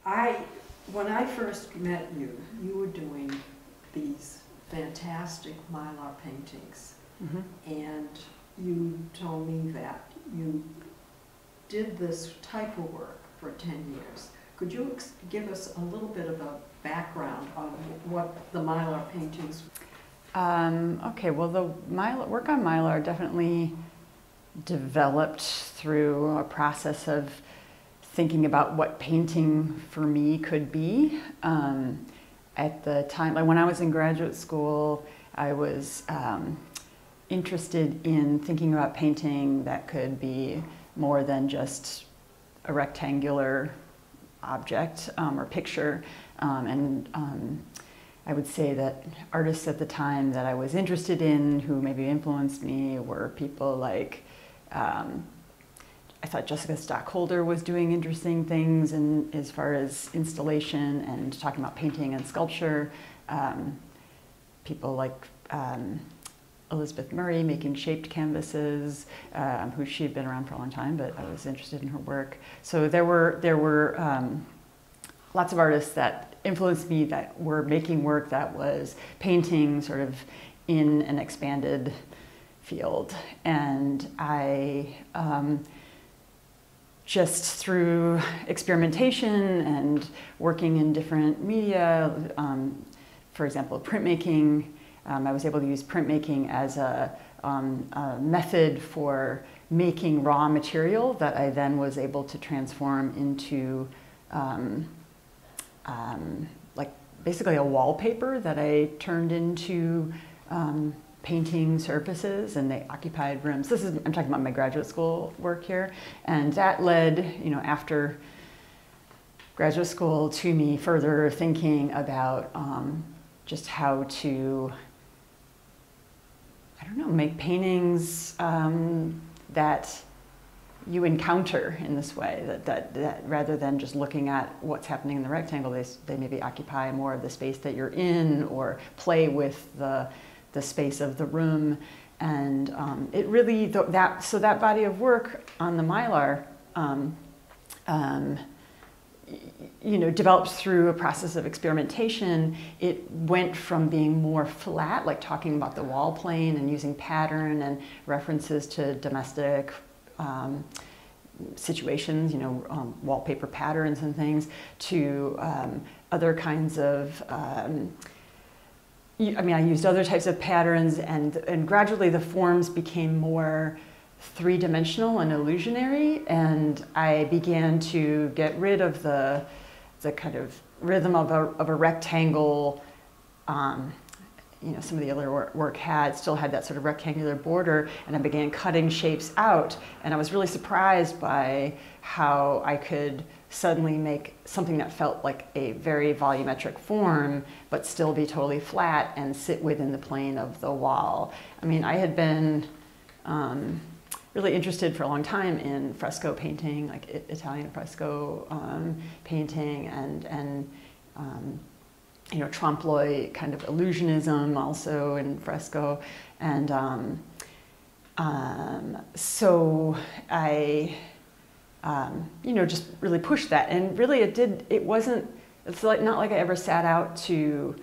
When I first met you, you were doing these fantastic Mylor paintings. And you told me that you did this type of work for 10 years. Could you give us a little bit of a background on what the Mylor paintings? Okay, well, the work on Mylor definitely developed through a process of thinking about what painting for me could be. At the time, like when I was in graduate school, I was interested in thinking about painting that could be more than just a rectangular object or picture. I would say that artists at the time that I was interested in who maybe influenced me were people like, I thought Jessica Stockholder was doing interesting things as far as installation and talking about painting and sculpture. People like Elizabeth Murray making shaped canvases, who she had been around for a long time, but I was interested in her work. So there were lots of artists that influenced me that were making work that was painting sort of in an expanded field. And I just through experimentation and working in different media, for example, printmaking, I was able to use printmaking as a method for making raw material that I then was able to transform into like basically a wallpaper that I turned into painting surfaces, and they occupied rooms. I'm talking about my graduate school work here, and that led, you know, after graduate school to me further thinking about just how to, I don't know, make paintings that you encounter in this way, that rather than just looking at what's happening in the rectangle, they maybe occupy more of the space that you're in or play with the space of the room. And it really, so that body of work on the Mylor, you know, developed through a process of experimentation. It went from being more flat, like talking about the wall plane and using pattern and references to domestic situations, you know, wallpaper patterns and things, to other kinds of, I mean, I used other types of patterns, and gradually the forms became more three-dimensional and illusionary, and I began to get rid of the kind of rhythm of a rectangle. You know, some of the other work still had that sort of rectangular border, and I began cutting shapes out, and I was really surprised by how I could suddenly make something that felt like a very volumetric form, but still be totally flat and sit within the plane of the wall. I mean, I had been really interested for a long time in fresco painting, like Italian fresco painting, and you know, trompe l'oeil kind of illusionism also in fresco. And so I, you know, just really pushed that. And really it's like not like I ever sat out to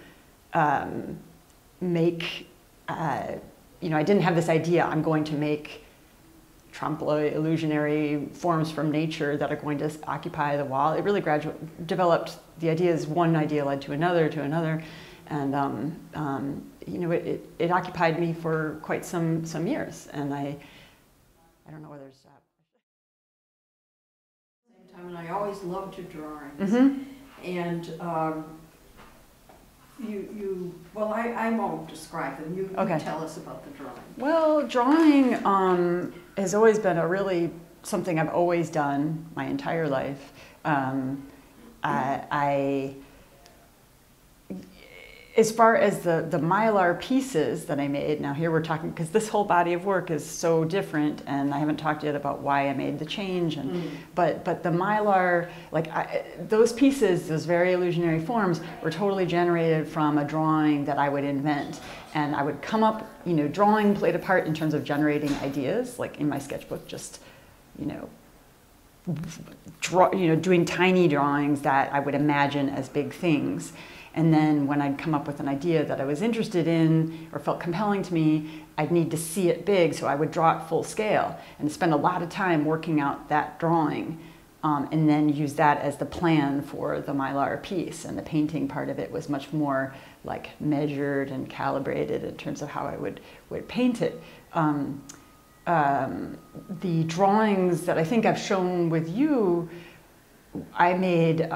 make, you know, I didn't have this idea, I'm going to make trompe l'oeil illusionary forms from nature that are going to occupy the wall. It really gradually developed. The ideas, one idea led to another, and you know, it occupied me for quite some years, and I don't know whether to stop. Same time, and I always loved your drawings, and well, I won't describe them. You tell us about the drawing. Well, drawing has always been something I've always done my entire life. As far as the Mylor pieces that I made, now here we're talking, because this whole body of work is so different, and I haven't talked yet about why I made the change, but the Mylor, like those pieces, those very illusionary forms, were totally generated from a drawing that I would invent. And I would come up, you know, drawing played a part in terms of generating ideas, like in my sketchbook, just, you know, doing tiny drawings that I would imagine as big things. And then when I'd come up with an idea that I was interested in or felt compelling to me, I'd need to see it big, so I would draw it full scale and spend a lot of time working out that drawing, and then use that as the plan for the Mylor piece. And the painting part of it was much more like measured and calibrated in terms of how I would paint it. The drawings that I think I've shown with you, I made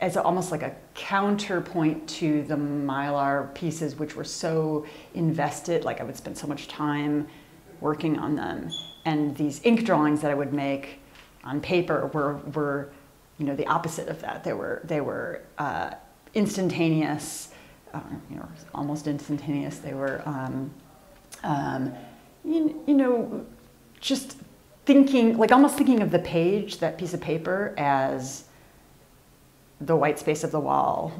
as almost like a counterpoint to the Mylor pieces, which were so invested, like I would spend so much time working on them. And these ink drawings that I would make on paper were the opposite of that. They were instantaneous, almost instantaneous. They were, just thinking, like almost thinking of the page, that piece of paper, as the white space of the wall,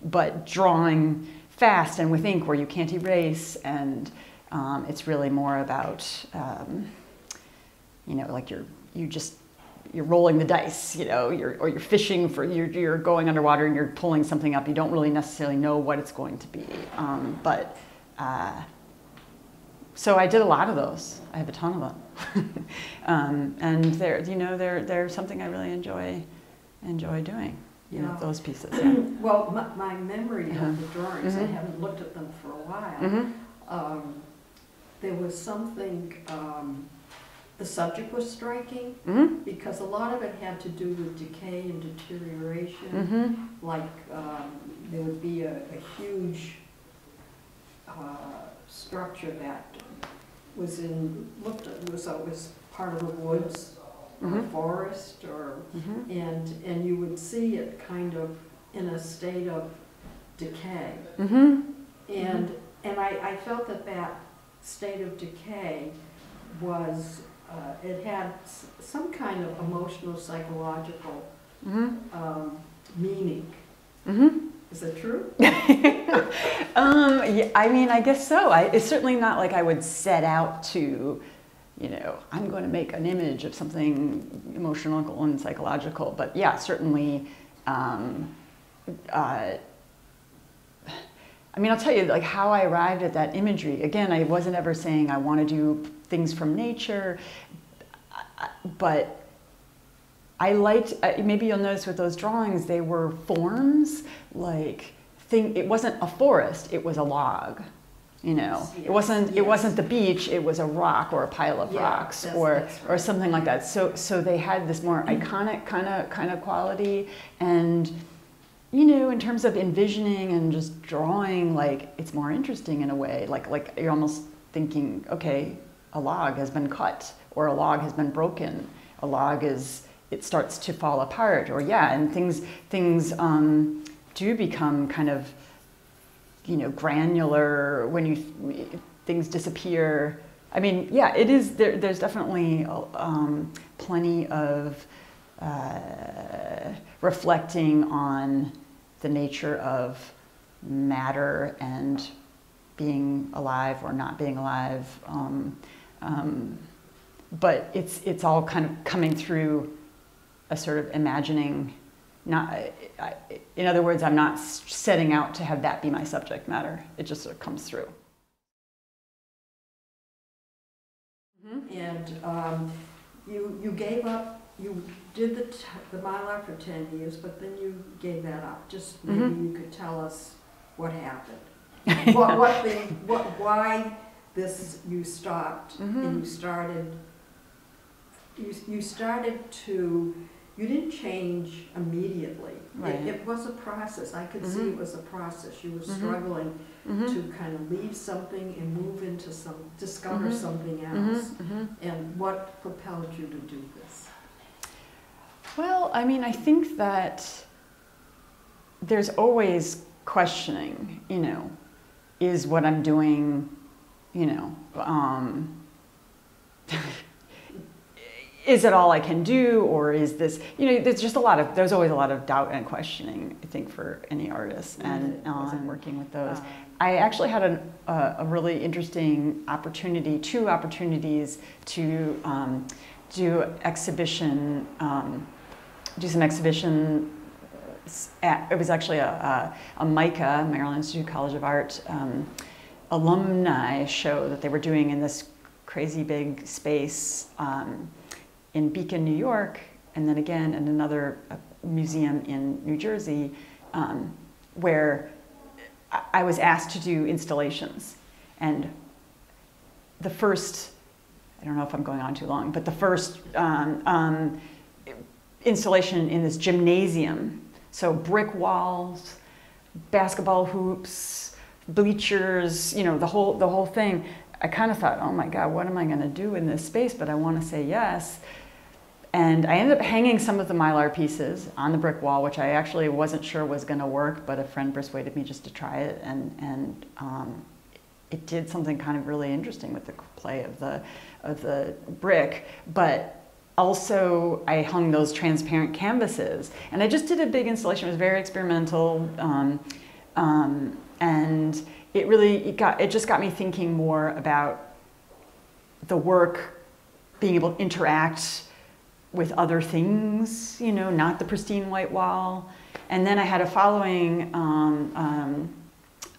but drawing fast and with ink where you can't erase, and it's really more about, like you're rolling the dice, or you're fishing for, you're going underwater and you're pulling something up. You don't really necessarily know what it's going to be, so I did a lot of those. I have a ton of them. And they're something I really enjoy doing, those pieces. Yeah. Well, my memory of the drawings, I haven't looked at them for a while. There was something, the subject was striking, because a lot of it had to do with decay and deterioration. Like there would be a huge structure that was was part of the woods or a forest, and you would see it kind of in a state of decay. And I felt that state of decay was it had some kind of emotional, psychological meaning. Is that true? Yeah, I mean, I guess so. It's certainly not like I would set out to, I'm going to make an image of something emotional and psychological. But yeah, certainly, I mean, I'll tell you, like, how I arrived at that imagery. Again, I wasn't ever saying I want to do things from nature, but I liked, maybe you'll notice with those drawings, they were forms, like, it wasn't a forest, it was a log, Yes. It wasn't the beach, it was a rock or a pile of rocks, that's right. Or something like that. So they had this more iconic kind of quality, and in terms of envisioning and just drawing, like, it's more interesting in a way. Like you're almost thinking, okay, a log has been cut, or a log has been broken. A log it starts to fall apart, and things do become kind of, granular when things disappear. I mean, yeah, it is. There's definitely plenty of reflecting on the nature of matter and being alive or not being alive. But it's all kind of coming through a sort of imagining. In other words, I'm not setting out to have that be my subject matter. It just sort of comes through. And you gave up. You did the Mylor for 10 years, but then you gave that up. Just maybe you could tell us what happened. Why you stopped, and you started. You started to. You didn't change immediately. Right. It was a process. I could see it was a process. You were struggling to kind of leave something and move into discover something else. And what propelled you to do this? Well, I mean, I think that there's always questioning, is what I'm doing, is it all I can do, or is this, you know, there's always a lot of doubt and questioning, I think, for any artist, and working with those. I actually had a really interesting opportunity, two opportunities to do some exhibition. It was actually a MICA, Maryland Institute College of Art, alumni show that they were doing in this crazy big space in Beacon, New York, and then again in another museum in New Jersey, where I was asked to do installations. And the first, I don't know if I'm going on too long, but the first installation in this gymnasium, so brick walls, basketball hoops, bleachers, you know, the whole thing. I kind of thought, oh my God, what am I going to do in this space? But I want to say yes. And I ended up hanging some of the Mylor pieces on the brick wall, which I actually wasn't sure was going to work, but a friend persuaded me just to try it, and it did something kind of really interesting with the play of the brick. But also, I hung those transparent canvases, and I just did a big installation. It was very experimental, and it just got me thinking more about the work being able to interact with other things, you know, not the pristine white wall. And then I had a following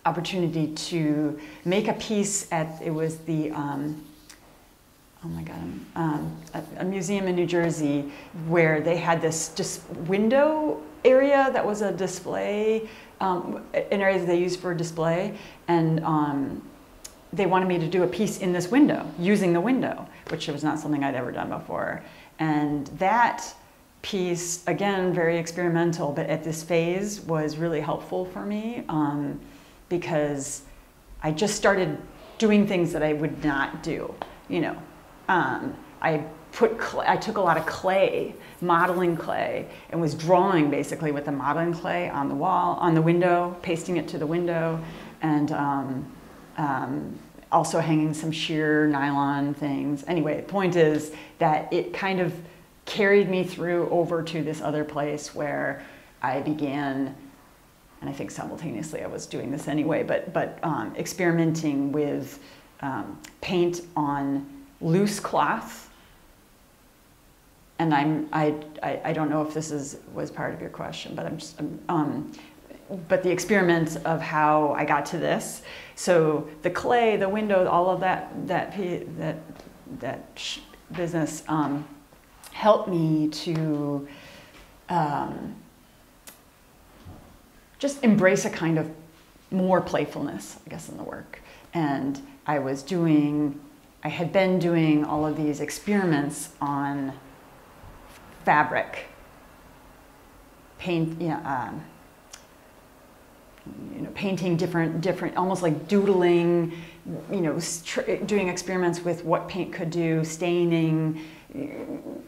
opportunity to make a piece it was the, oh my God, a museum in New Jersey where they had this just window area that was a display, an area that they used for display, and they wanted me to do a piece in this window, using the window, which was not something I'd ever done before. And that piece, again, very experimental, but at this phase was really helpful for me because I just started doing things that I would not do, you know. I took a lot of clay, modeling clay, and was drawing basically with the modeling clay on the wall, on the window, pasting it to the window, and also hanging some sheer nylon things. Anyway, the point is that it kind of carried me through over to this other place where I began, and I think simultaneously I was doing this anyway, but experimenting with paint on loose cloth. And I don't know if this was part of your question, but but the experiment of how I got to this. So the clay, the window, all of that business helped me to just embrace a kind of more playfulness, I guess, in the work. And I had been doing all of these experiments on fabric, paint, painting different, almost like doodling, doing experiments with what paint could do, staining,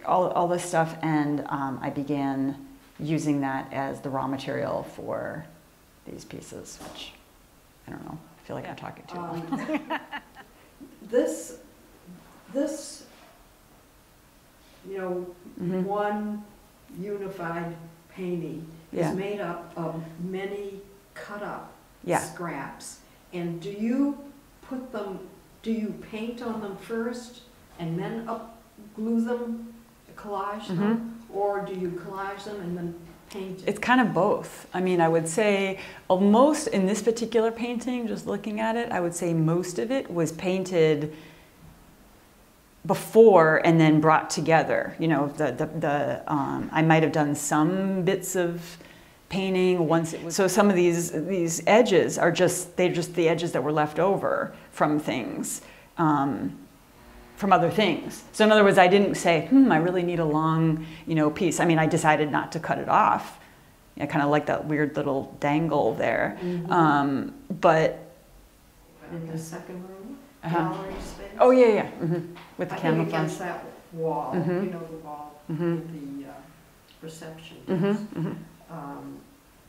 all this stuff, and I began using that as the raw material for these pieces, which, I don't know, I feel like I'm talking too long. This, one unified painting is made up of many cut up scraps. And do you paint on them first and then glue them, collage them, or do you collage them and then paint it? It's kind of both. I mean, I would say most in this particular painting, just looking at it, I would say most of it was painted before and then brought together. I might have done some bits of painting once it was. So some of these edges are they're just the edges that were left over from things, from other things. So in other words, I didn't say, I really need a long, piece. I mean, I decided not to cut it off. I kind of like that weird little dangle there. But in the second room, gallery space. Oh yeah. With the camouflage. Against that wall, the wall with the reception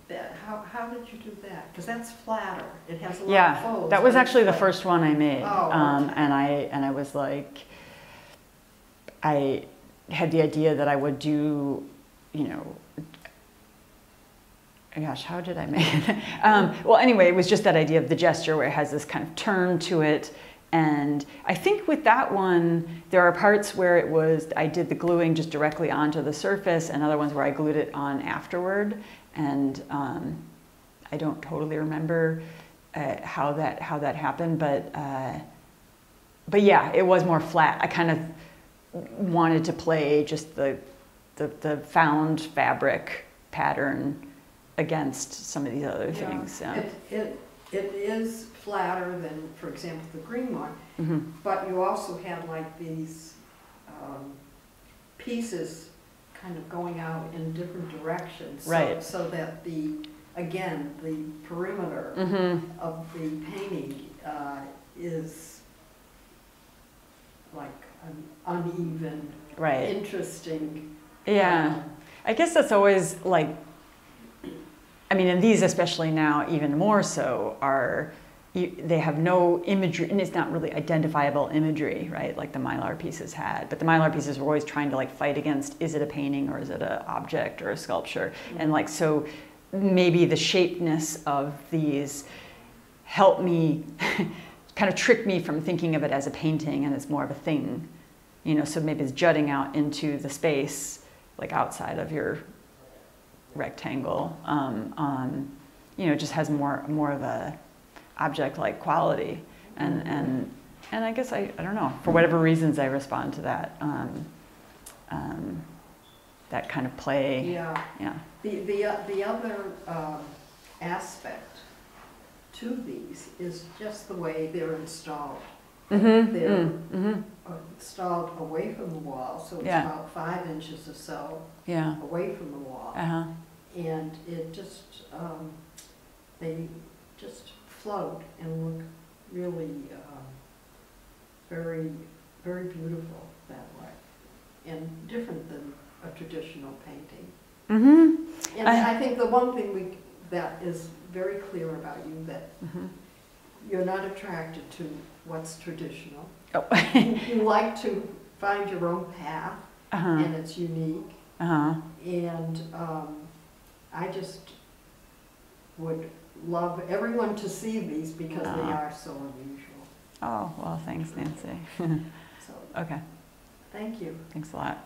desk. How did you do that? Because that's flatter. It has a lot of folds. That was actually the first one I made. Oh, okay. And I was like, I had the idea that I would do, you know, gosh, how did I make it? Well, anyway, it was just that idea of the gesture where it has this kind of turn to it. And I think with that one, there are parts where it was, I did the gluing just directly onto the surface, and other ones where I glued it on afterward. And I don't totally remember how that happened, but yeah, it was more flat. I kind of wanted to play just the found fabric pattern against some of these other things. Yeah. It is flatter than, for example, the green one, but you also had like these pieces kind of going out in different directions, right? So that the perimeter of the painting is like an uneven, right? Interesting. Yeah, I guess that's always like. I mean, and these especially now, even more so, they have no imagery, and it's not really identifiable imagery, right? Like the Mylor pieces had. But the Mylor pieces were always trying to like fight against, is it a painting or is it an object or a sculpture? And like, so maybe the shapeness of these help me, kind of trick me from thinking of it as a painting and it's more of a thing. You know, so maybe it's jutting out into the space, like outside of your rectangle, you know, just has more of a object-like quality, and I guess I don't know, for whatever reasons I respond to that that kind of play. Yeah. Yeah. The other aspect to these is just the way they're installed. They're installed away from the wall, so it's about 5 inches or so away from the wall. And it just, they just float and look really very, very beautiful that way, and different than a traditional painting. And I think the one thing that is very clear about you, that you're not attracted to what's traditional. Oh. You like to find your own path, and it's unique. And I just would love everyone to see these because they are so unusual. Oh, well, thanks, Nancy. So, okay. Thank you. Thanks a lot.